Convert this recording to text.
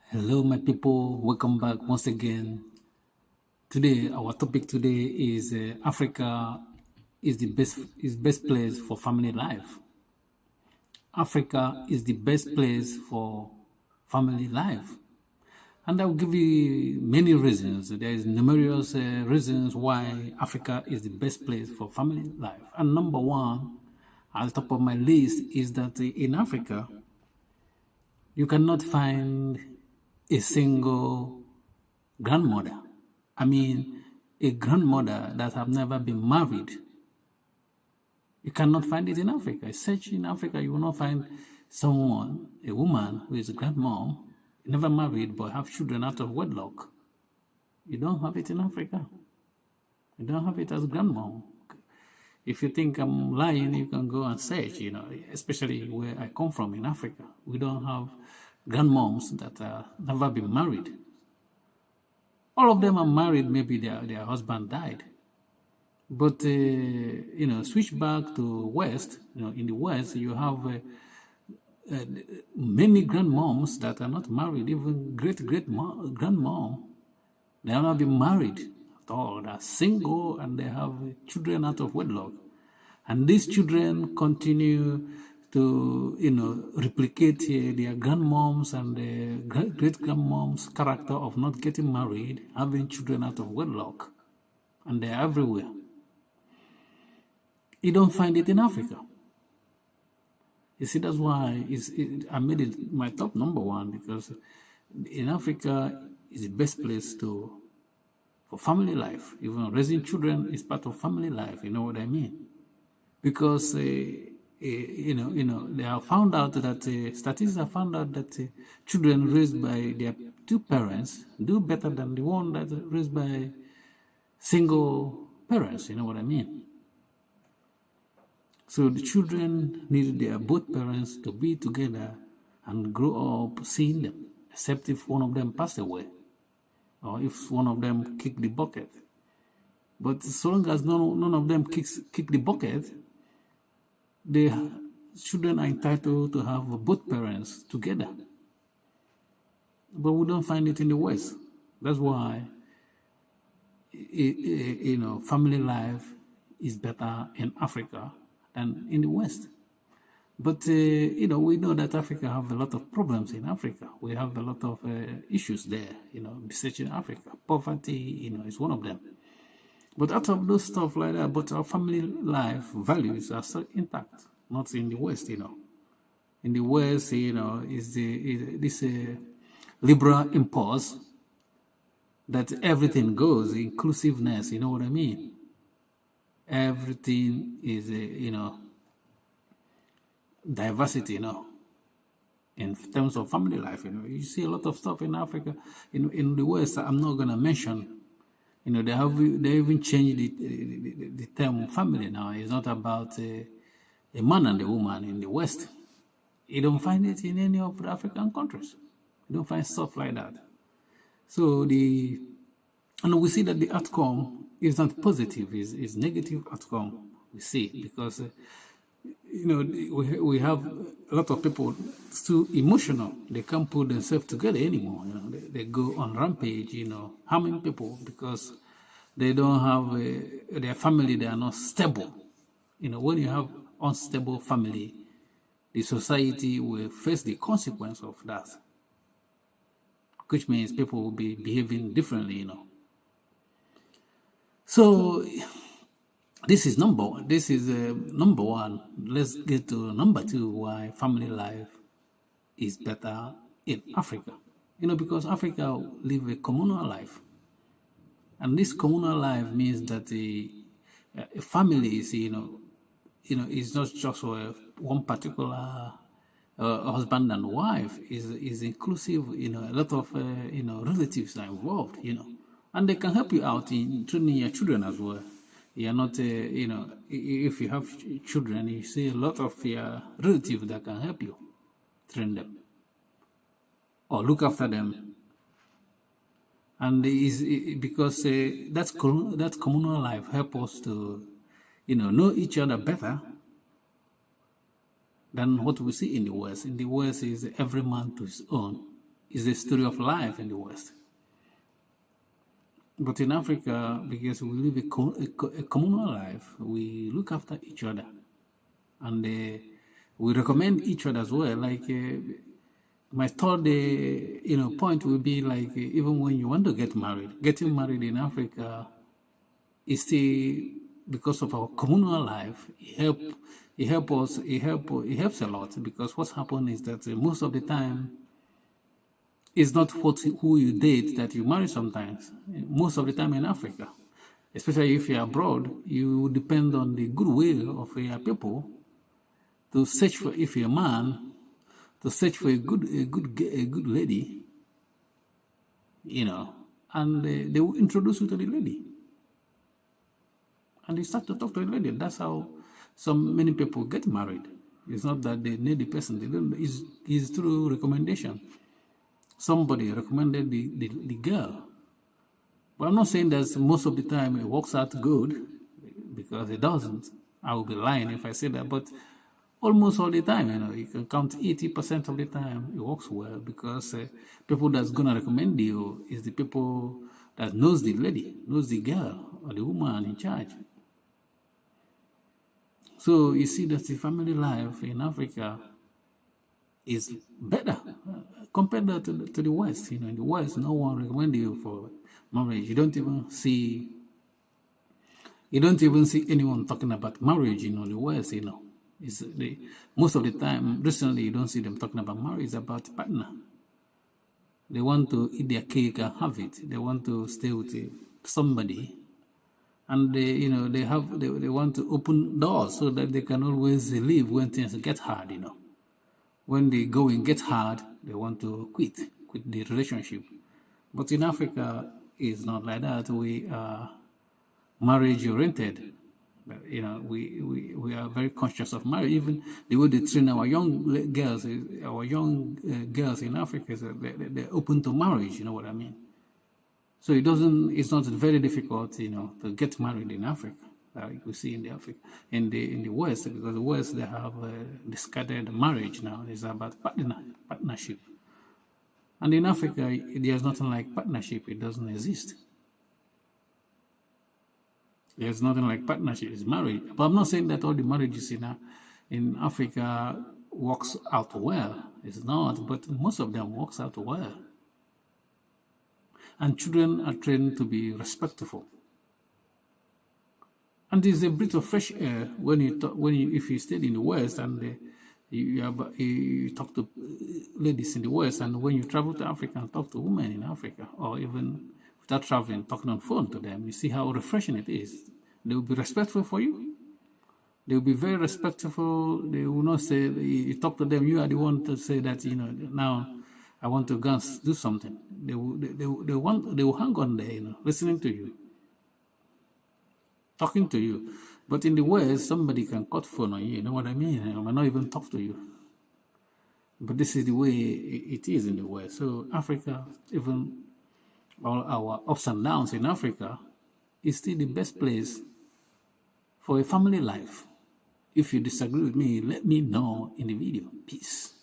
Hello, my people. Welcome back once again. Today, our topic today is Africa is best place for family life. Africa is the best place for family life, and I'll give you many reasons. There is numerous reasons why Africa is the best place for family life. And number one, at the top of my list, is that in Africa you cannot find a single grandmother. I mean, a grandmother that have never been married. You cannot find it in Africa. Search in Africa, you will not find someone, a woman who is a grandmom, never married but have children out of wedlock. You don't have it in Africa. You don't have it as grandmom. If you think I'm lying, you can go and search, especially where I come from in Africa. We don't have grandmoms that have never been married. All of them are married, maybe their husband died. But, switch back to West, in the West, you have many grandmoms that are not married, even grandmom. They have not been married at all. They are single and they have children out of wedlock. And these children continue to, replicate their grandmoms and their great-grandmoms' character of not getting married, having children out of wedlock. And they're everywhere. You don't find it in Africa. You see, that's why I made it my top number one, because in Africa is the best place for family life. Even raising children is part of family life. You know what I mean? Because they have found out that statistics have found out that children raised by their two parents do better than the one that raised by single parents. You know what I mean? So the children need their both parents to be together and grow up seeing them, except if one of them passed away or if one of them kicked the bucket. But so long as none of them kick the bucket, the children are entitled to have both parents together. But we don't find it in the West. That's why family life is better in Africa than in the West. But, we know that Africa have a lot of problems in Africa. We have a lot of issues there, beseeching Africa. Poverty, is one of them. But out of those stuff like that, but our family life values are still intact, not in the West, In the West, is this liberal impulse that everything goes, inclusiveness, you know what I mean? Everything is, diversity, in terms of family life. You see a lot of stuff in Africa, in the West. I'm not going to mention. They even changed the term family now. It's not about a man and a woman in the West. You don't find it in any of the African countries. You don't find stuff like that. So and we see that the outcome is not positive, is negative outcome. We see, because we have a lot of people still emotional. They can't put themselves together anymore. They go on rampage, harming people because they don't have their family. They are not stable. When you have unstable family, the society will face the consequence of that, which means people will be behaving differently. So this is number one. Number one. Let's get to number two. Why family life is better in Africa? Because Africa live a communal life, and this communal life means that the family is, is not just one particular husband and wife. Is inclusive. A lot of relatives are involved. And they can help you out in training your children as well. You're not, if you have children, you see a lot of your relatives that can help you train them or look after them. And because that's communal life help us to, know each other better than what we see in the West. In the West is every man to his own. is the story of life in the West. But in Africa, because we live a communal life, we look after each other, and we recommend each other as well. Like my third, point will be like even when you want to get married, getting married in Africa is still because of our communal life. It helps a lot, because what's happened is that most of the time it's not who you date that you marry sometimes. Most of the time in Africa, especially if you're abroad, you depend on the goodwill of your people to search for, if you're a man, to search for a good lady, and they will introduce you to the lady. And you start to talk to the lady. That's how many people get married. It's not that they need the person. They don't. It's through recommendation. Somebody recommended the girl. But I'm not saying that most of the time it works out good, because it doesn't. I would be lying if I say that. But almost all the time, you can count 80% of the time it works well, because people that's gonna recommend you is the people that knows the lady, knows the girl or the woman in charge. So you see that the family life in Africa is better compared to the West. In the West, no one recommends you for marriage. You don't even see anyone talking about marriage. The West. It's most of the time. Recently, you don't see them talking about marriage. It's about partner. They want to eat their cake and have it. They want to stay with somebody, and they want to open doors so that they can always leave when things get hard. When the going gets hard, they want to quit the relationship. But in Africa, it's not like that. We are marriage oriented. We are very conscious of marriage. Even the way they train our young girls in Africa, they're open to marriage. You know what I mean? So it's not very difficult, to get married in Africa. Like we see in the West, because the West, they have discarded marriage now. It's about partnership. And in Africa, there's nothing like partnership. It doesn't exist. There's nothing like partnership. It's marriage. But I'm not saying that all the marriages in Africa works out well. It's not, but most of them works out well. And children are trained to be respectful. And there's a breath of fresh air if you stayed in the West and you talk to ladies in the West, and when you travel to Africa and talk to women in Africa, or even without traveling, talking on phone to them, you see how refreshing it is. They will be respectful for you. They will be very respectful. They will not say, you talk to them, you are the one to say that, now I want to go and do something. They will hang on there, listening to you, talking to you. But in the West, somebody can cut phone on you, you know what I mean? I might not even talk to you. But this is the way it is in the West. So Africa, even all our ups and downs in Africa, is still the best place for a family life. If you disagree with me, let me know in the video. Peace.